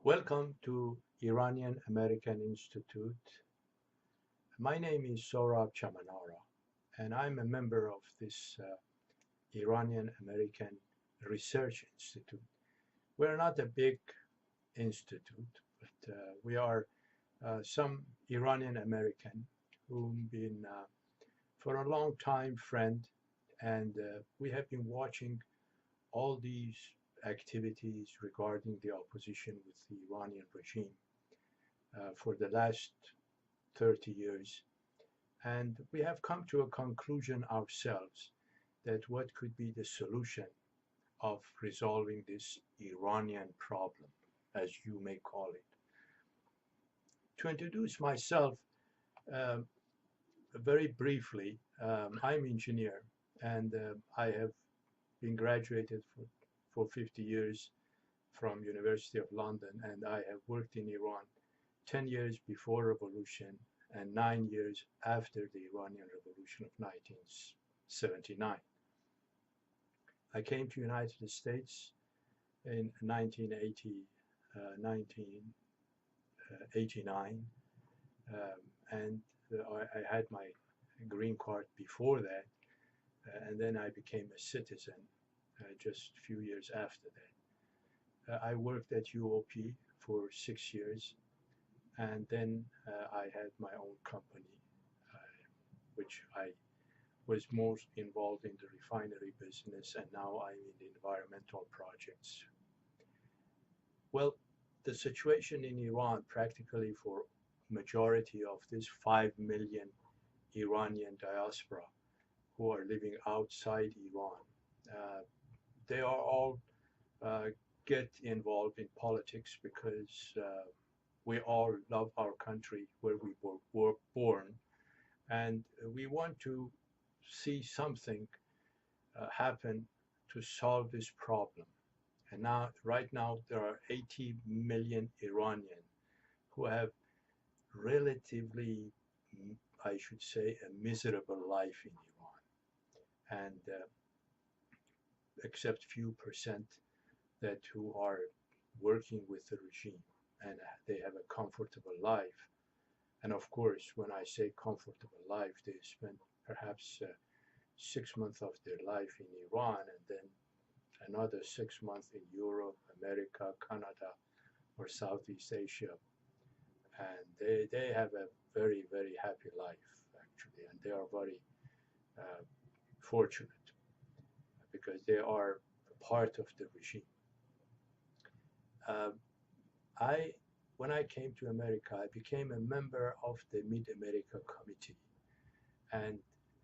Welcome to Iranian American Institute. My name is Sohrab Chamanara, and I'm a member of this Iranian American Research Institute. We're not a big institute, but we are some Iranian American who've been for a long time friend, and we have been watching all these activities regarding the opposition with the Iranian regime for the last 30 years. And we have come to a conclusion ourselves that what could be the solution of resolving this Iranian problem, as you may call it. To introduce myself um, very briefly, I'm an engineer and I have been graduated for 50 years from University of London, and I have worked in Iran 10 years before revolution and 9 years after the Iranian Revolution of 1979. I came to United States in 1989, and I had my green card before that, and then I became a citizen just a few years after that. I worked at UOP for 6 years, and then I had my own company, which I was most involved in the refinery business, and now I'm in the environmental projects. Well, the situation in Iran, practically for majority of this 5 million Iranian diaspora who are living outside Iran, uh, they are all uh, get involved in politics because we all love our country where we were born, and we want to see something happen to solve this problem. And now, right now, there are 80 million Iranian who have relatively, I should say, a miserable life in Iran, and except few percent that who are working with the regime and they have a comfortable life. And of course, when I say comfortable life, they spend perhaps 6 months of their life in Iran and then another 6 months in Europe, America, Canada, or Southeast Asia. And they have a very, very happy life, actually. And they are very uh, fortunate because they are part of the regime. Uh, I, when I came to America, I became a member of the Mid-America Committee. And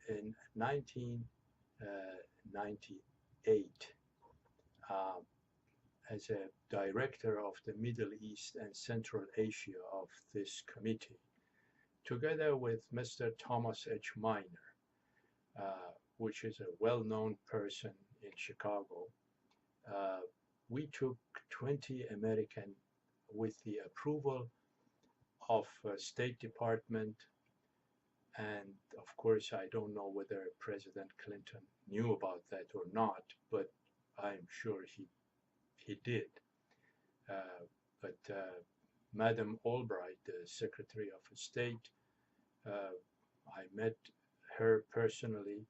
in 1998, uh, as a director of the Middle East and Central Asia of this committee, together with Mr. Thomas H. Miner, which is a well-known person in Chicago. Uh, we took 20 American with the approval of State Department, and of course I don't know whether President Clinton knew about that or not, but I'm sure he did. But Madam Albright, the Secretary of State, uh, I met her personally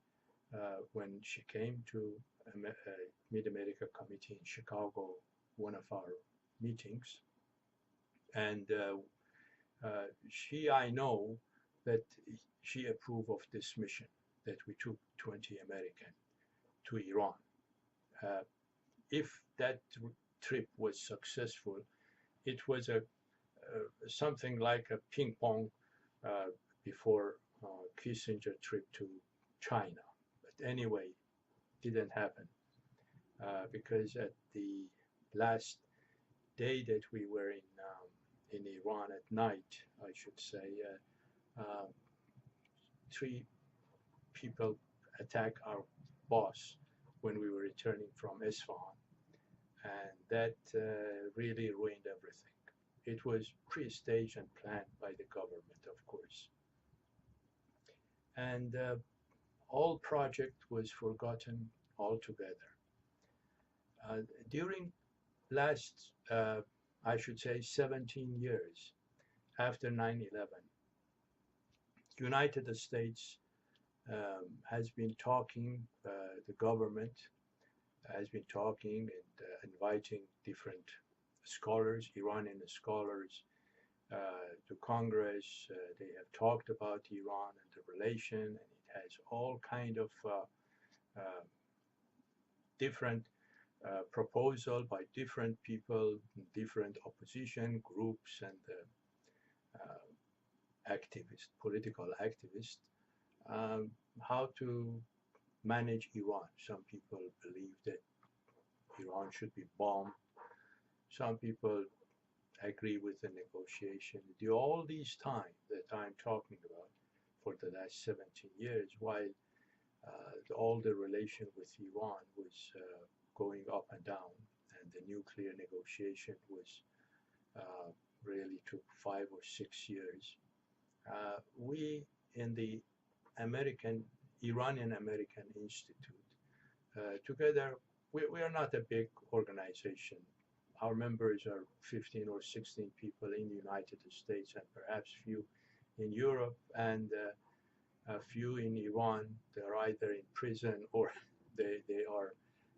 when she came to Mid-America Committee in Chicago, one of our meetings, and I know that she approved of this mission that we took 20 American to Iran. Uh, if that trip was successful, it was something like a ping pong uh, before Kissinger trip to China. But anyway, didn't happen because at the last day that we were in Iran at night, I should say, three people attacked our boss when we were returning from Isfahan, and that really ruined everything. It was pre-staged and planned by the government, of course, and all project was forgotten altogether. During last, I should say 17 years after 9/11, United States has been talking, the government has been talking and inviting different scholars, Iranian scholars, to Congress. They have talked about Iran and the relation, and it has all kind of different proposal by different people, different opposition groups and activists, political activists, how to manage Iran. Some people believe that Iran should be bombed. Some people agree with the negotiation. All these time that I'm talking about for the last 17 years, while all the relation with Iran was going up and down, and the nuclear negotiation was really took 5 or 6 years. We in the American Iranian American Institute together, we are not a big organization. Our members are 15 or 16 people in the United States and perhaps few in Europe and a few in Iran. They're either in prison or they are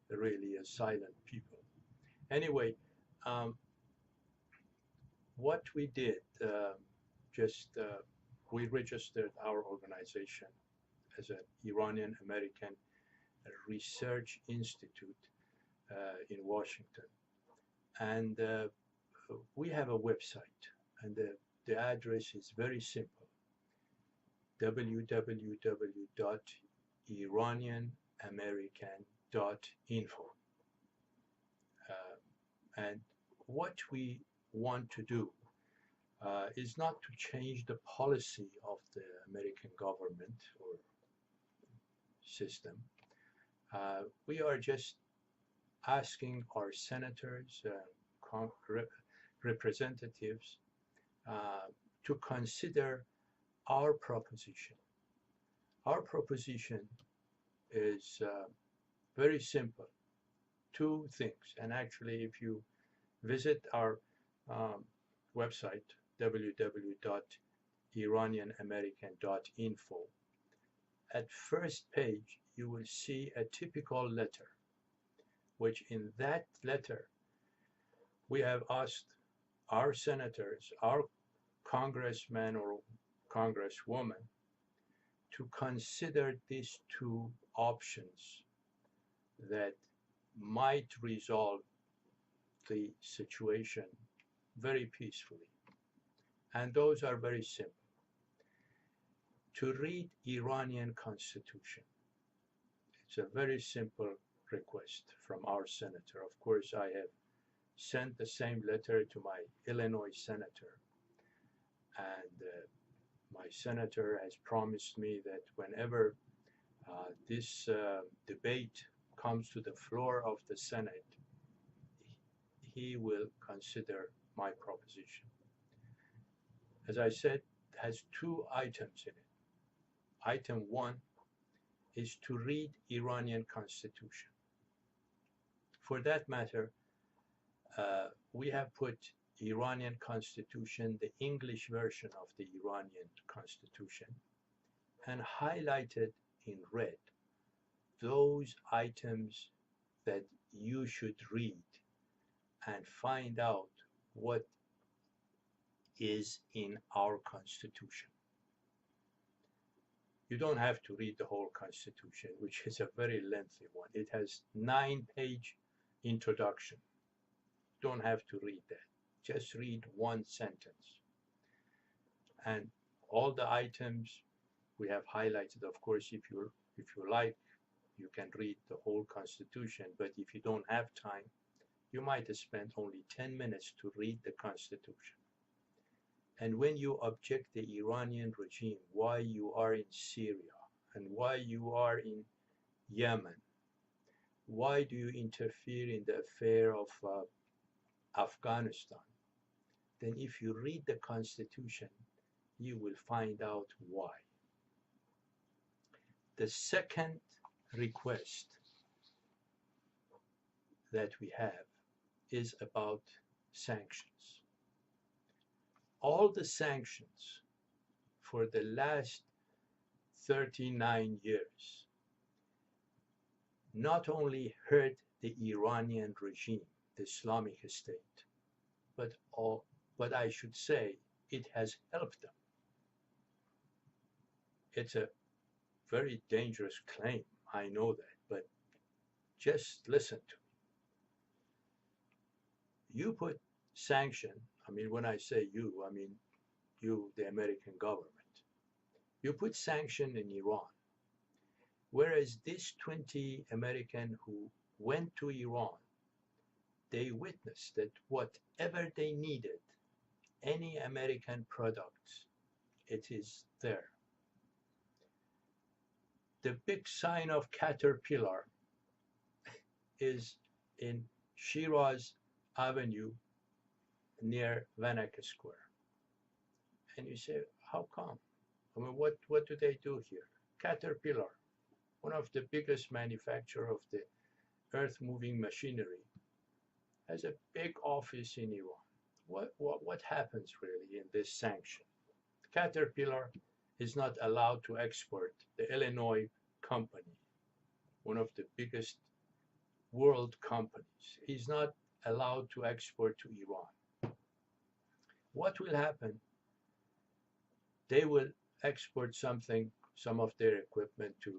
really a silent people. Anyway, um, what we did, just we registered our organization as an Iranian American Research Institute in Washington. And we have a website, and the address is very simple: www.iranianamerican.info. And what we want to do is not to change the policy of the American government or system. We are just asking our senators, representatives, to consider our proposition. Our proposition is very simple. Two things. And actually, if you visit our website, www.iranianamerican.info, at first page, you will see a typical letter, which in that letter, we have asked our senators, our congressmen or congresswoman, to consider these two options that might resolve the situation very peacefully. And those are very simple. To read Iranian constitution. It's a very simple request from our senator. Of course, I have sent the same letter to my Illinois senator, and my senator has promised me that whenever this debate comes to the floor of the Senate, he will consider my proposition. As I said, it has two items in it. Item one is to read Iranian constitution. For that matter, we have put Iranian constitution, the English version of the Iranian constitution, and highlighted in red those items that you should read and find out what is in our constitution. You don't have to read the whole constitution, which is a very lengthy one. It has 9-page introduction. Don't have to read that. Just read one sentence. And all the items we have highlighted. Of course, if you like, you can read the whole constitution, but if you don't have time, you might spend only 10 minutes to read the constitution. And when you object the Iranian regime, why you are in Syria and why you are in Yemen, why do you interfere in the affair of Afghanistan, then if you read the constitution, you will find out why. The second request that we have is about sanctions. All the sanctions for the last 39 years not only hurt the Iranian regime, the Islamic State, but I should say it has helped them. It's a very dangerous claim, I know that, but just listen to me. You put sanction, I mean, when I say you, I mean you, the American government. You put sanction in Iran, whereas these 20 Americans who went to Iran, they witnessed that whatever they needed, any American product, it is there. The big sign of Caterpillar is in Shiraz Avenue near Vanaka Square. And you say, how come? I mean, what do they do here? Caterpillar, one of the biggest manufacturers of the earth-moving machinery, has a big office in Iran. What happens really in this sanction? Caterpillar is not allowed to export. The Illinois company, one of the biggest world companies, is not allowed to export to Iran. What will happen? They will export some of their equipment to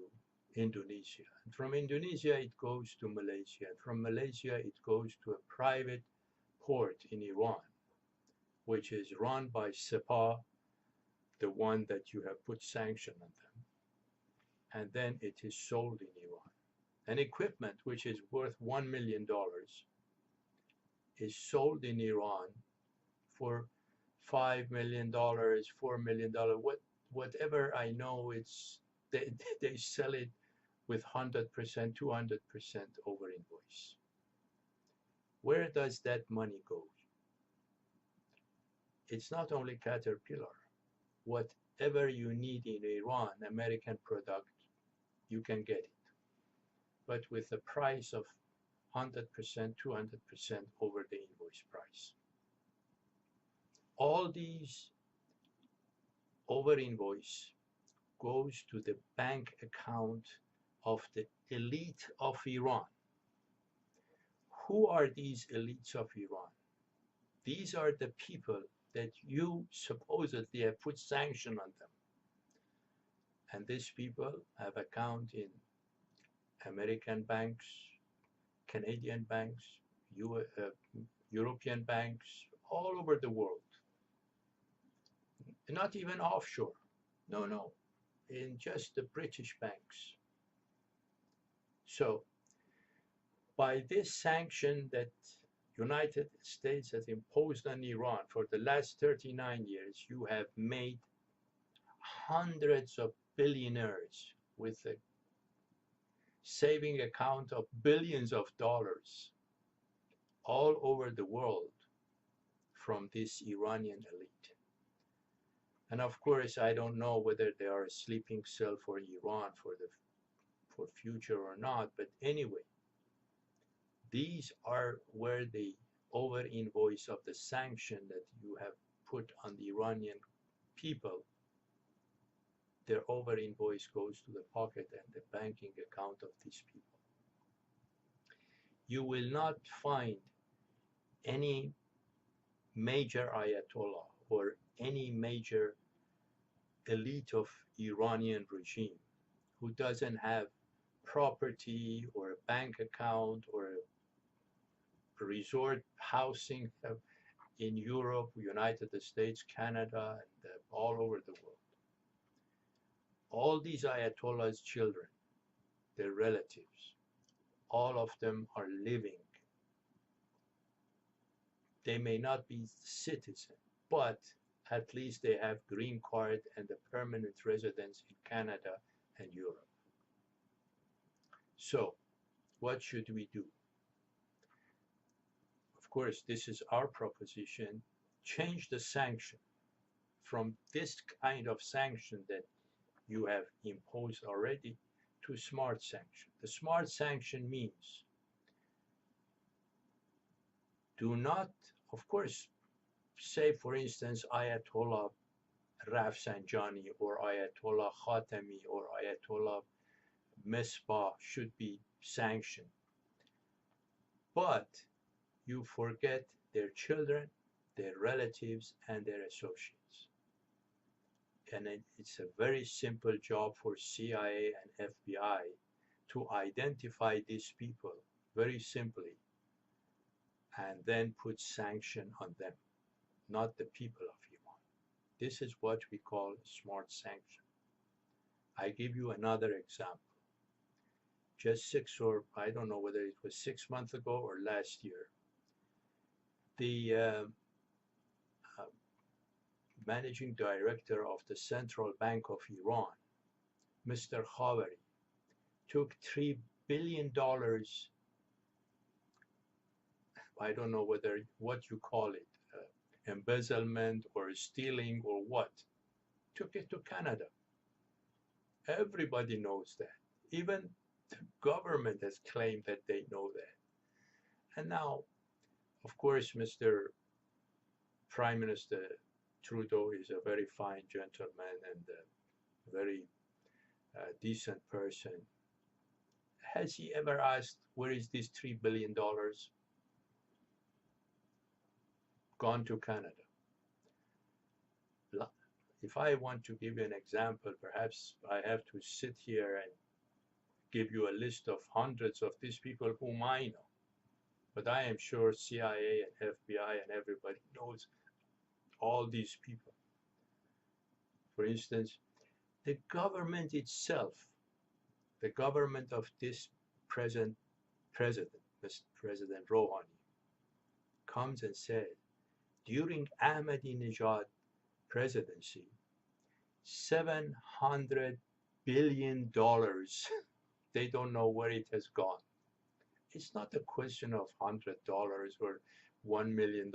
Indonesia. And from Indonesia, it goes to Malaysia. And from Malaysia, it goes to a private port in Iran, which is run by Sepah, the one that you have put sanction on them. And then it is sold in Iran. And equipment which is worth $1 million is sold in Iran for $5 million, $4 million, whatever I know, they sell it with 100%, 200% over invoice. Where does that money go? It's not only Caterpillar. Whatever you need in Iran, American product, you can get it. But with a price of 100%, 200% over the invoice price. All these over invoice goes to the bank account of the elite of Iran. Who are these elites of Iran? These are the people that you supposedly have put sanction on them. And these people have account in American banks, Canadian banks, European banks, all over the world. Not even offshore. No, in just the British banks. So, by this sanction that United States has imposed on Iran for the last 39 years, you have made hundreds of billionaires with a saving account of billions of dollars all over the world from this Iranian elite. And of course, I don't know whether they are a sleeping cell for Iran for future or not, but anyway, these are where the over invoice of the sanction that you have put on the Iranian people, their over invoice goes to the pocket and the banking account of these people. You will not find any major Ayatollah or any major elite of Iranian regime who doesn't have property or a bank account or a resort housing in Europe, United States, Canada, and all over the world. All these Ayatollahs' children, their relatives, all of them are living. They may not be citizens, but at least they have green card and a permanent residence in Canada and Europe. So, what should we do? Of course, this is our proposition. Change the sanction from this kind of sanction that you have imposed already to smart sanction. The smart sanction means do not of course, say for instance Ayatollah Rafsanjani or Ayatollah Khatami or Ayatollah Misbah should be sanctioned. But you forget their children, their relatives, and their associates. And it's a very simple job for CIA and FBI to identify these people very simply and then put sanction on them, not the people of Iran. This is what we call smart sanction. I give you another example. Just I don't know whether it was 6 months ago or last year, the managing director of the Central Bank of Iran, Mr. Khavari, took $3 billion. I don't know what you call it, embezzlement or stealing or what, took it to Canada. Everybody knows that. Even the government has claimed that they know that. And now, of course, Mr. Prime Minister Trudeau is a very fine gentleman and a very decent person. Has he ever asked, where is this $3 billion gone to Canada? If I want to give you an example, perhaps I have to sit here and give you a list of hundreds of these people whom I know. But I am sure CIA and FBI and everybody knows all these people. For instance, the government itself, the government of this present president, Mr. President Rouhani, comes and says, during Ahmadinejad presidency, $700 billion, they don't know where it has gone. It's not a question of $100 or $1 million.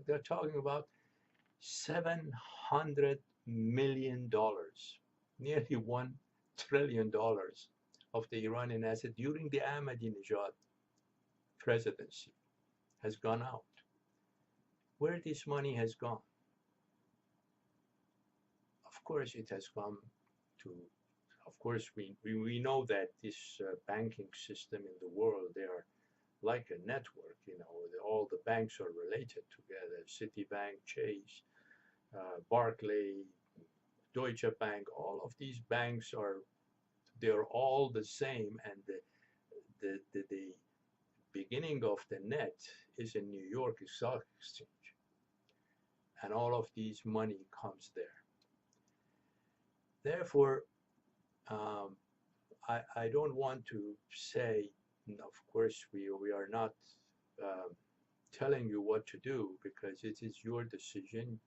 They're talking about $700 million, nearly $1 trillion of the Iranian asset during the Ahmadinejad presidency has gone out. Where this money has gone? Of course, it has come to, of course, we know that this banking system in the world, they are like a network, all the banks are related together. Citibank, Chase, Barclay, Deutsche Bank, all of these banks they're all the same, and the beginning of the net is in New York Stock Exchange, and all of these money comes there. Therefore, I don't want to say, of course, we are not telling you what to do, because it is your decision,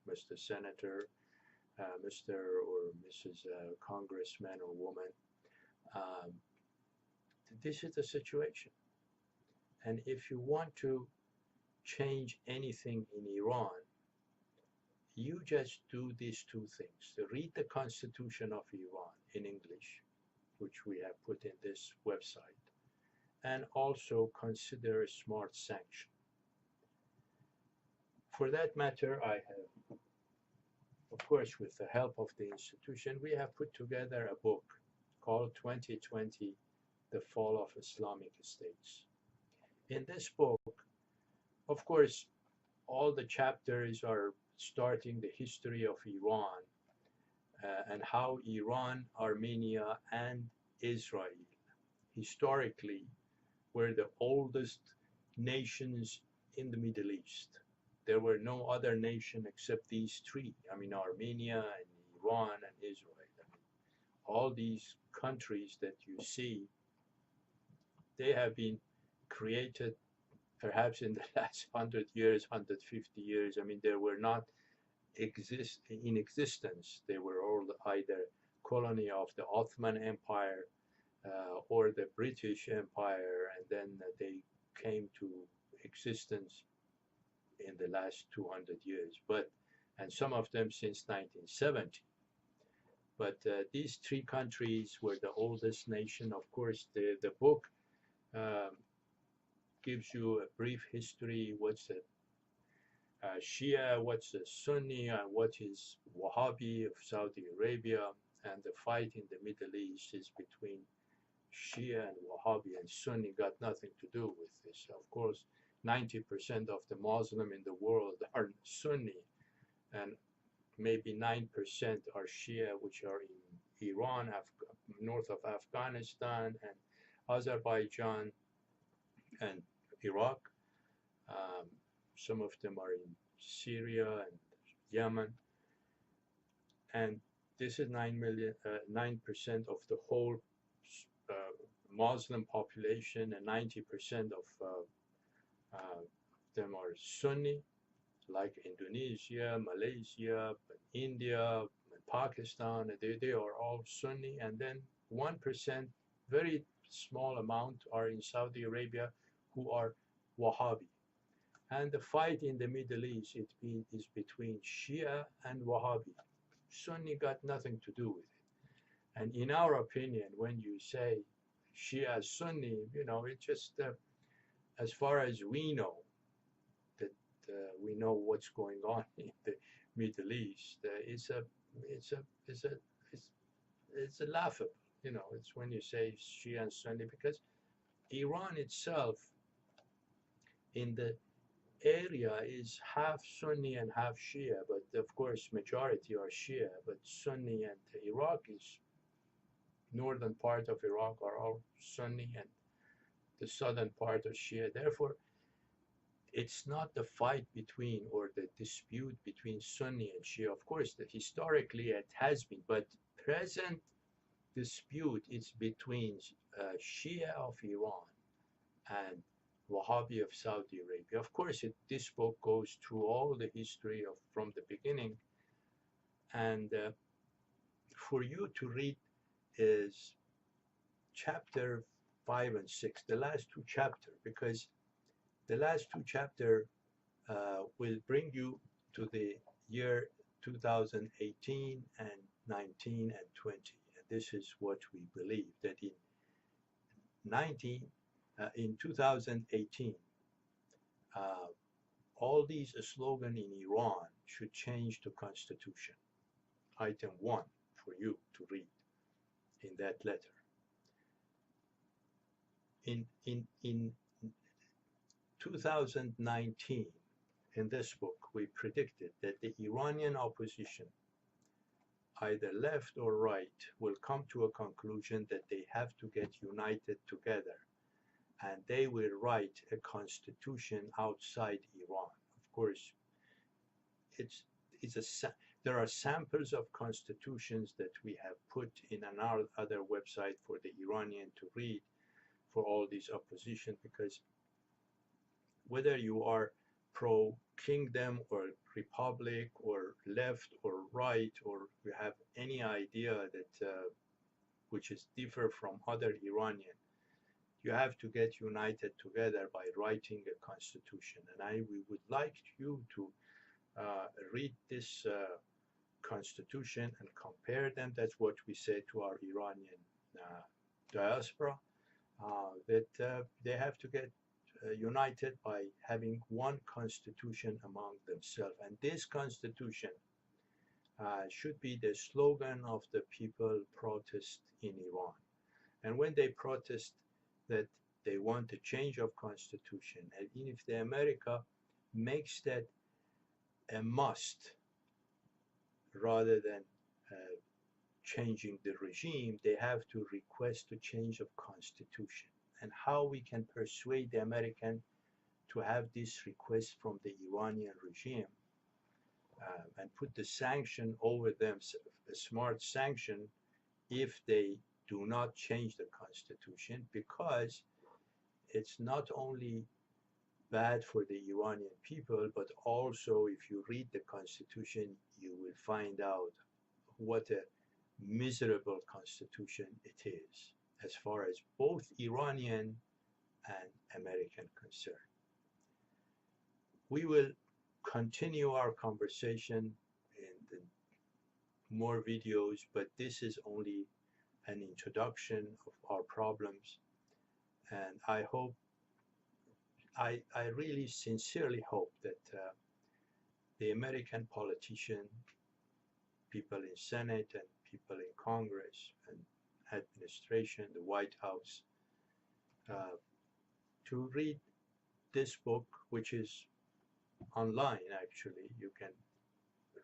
Mr. Senator, Mr. or Mrs. Congressman or woman. This is the situation. And if you want to change anything in Iran, you just do these two things. Read the Constitution of Iran in English, which we have put in this website, and also consider a smart sanction. For that matter, I have, of course, with the help of the institution, we have put together a book called 2020, The Fall of Islamic States. In this book, of course, all the chapters are starting the history of Iran and how Iran, Armenia, and Israel historically were the oldest nations in the Middle East. There were no other nation except these three. Armenia and Iran and Israel. All these countries that you see, they have been created perhaps in the last 100 years, 150 years. They were not in existence. They were all either colony of the Ottoman Empire or the British Empire, and then they came to existence in the last 200 years, and some of them since 1970. But these three countries were the oldest nation. Of course, the book gives you a brief history. What's the Shia, what's the Sunni, and what is Wahhabi of Saudi Arabia. And the fight in the Middle East is between Shia and Wahhabi, and Sunni got nothing to do with this. Of course, 90% of the Muslim in the world are Sunni, and maybe 9% are Shia, which are in Iran, north of Afghanistan, and Azerbaijan, and Iraq. Um, some of them are in Syria and Yemen, and this is 9% of the whole Muslim population, and 90% of them are Sunni, like Indonesia, Malaysia, India, Pakistan. They are all Sunni, and then 1%, very small amount, are in Saudi Arabia, who are Wahhabi. And the fight in the Middle East is between Shia and Wahhabi. Sunni got nothing to do with it. And in our opinion, when you say Shia Sunni, it's just as far as we know, that we know what's going on in the Middle East. It's a laughable. It's when you say Shia and Sunni, because Iran itself in the area is half Sunni and half Shia, but of course majority are Shia, but Sunni, and Iraq is northern part of Iraq are all Sunni, and the southern part are Shia. Therefore, it's not the fight between, or the dispute between Sunni and Shia. Of course, historically it has been, but present dispute is between Shia of Iran and Wahhabi of Saudi Arabia. Of course, this book goes through all the history from the beginning, and for you to read is chapter 5 and 6, the last two chapters, because the last two chapters will bring you to the year 2018 and 19 and 20. And this is what we believe, that in 2018, all these slogans in Iran should change to constitution. Item 1 for you to read in that letter. In 2019, in this book, we predicted that the Iranian opposition, either left or right, will come to a conclusion that they have to get united together, and they will write a constitution outside Iran. Of course, there are samples of constitutions that we have put in another website for the Iranian to read for all these opposition, because whether you are pro-kingdom or republic or left or right, or you have any idea that which is different from other Iranian, you have to get united together by writing a constitution. And we would like you to read this constitution and compare them. That's what we say to our Iranian diaspora, that they have to get united by having one constitution among themselves. And this constitution should be the slogan of the people protest in Iran. And when they protest that they want a change of constitution, and if the America makes that a must rather than changing the regime, they have to request a change of constitution. And how we can persuade the American to have this request from the Iranian regime and put the sanction over them, a smart sanction, if they do not change the constitution, because it's not only bad for the Iranian people, but also if you read the constitution, you will find out what a miserable constitution it is, as far as both Iranian and American concern. We will continue our conversation in the more videos, but this is only an introduction of our problems, and I hope I really sincerely hope that the American politician, people in Senate and people in Congress and administration, the White House, uh, to read this book, which is online actually. You can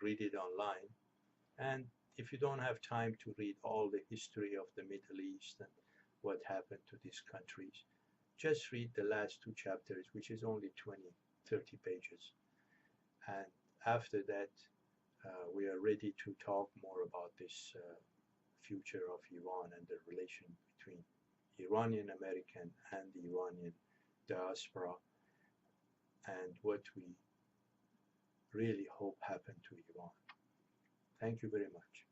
read it online. And if you don't have time to read all the history of the Middle East and what happened to these countries, just read the last two chapters, which is only 20, 30 pages. And after that, we are ready to talk more about this future of Iran and the relation between Iranian American and the Iranian diaspora and what we really hope happen to Iran. Thank you very much.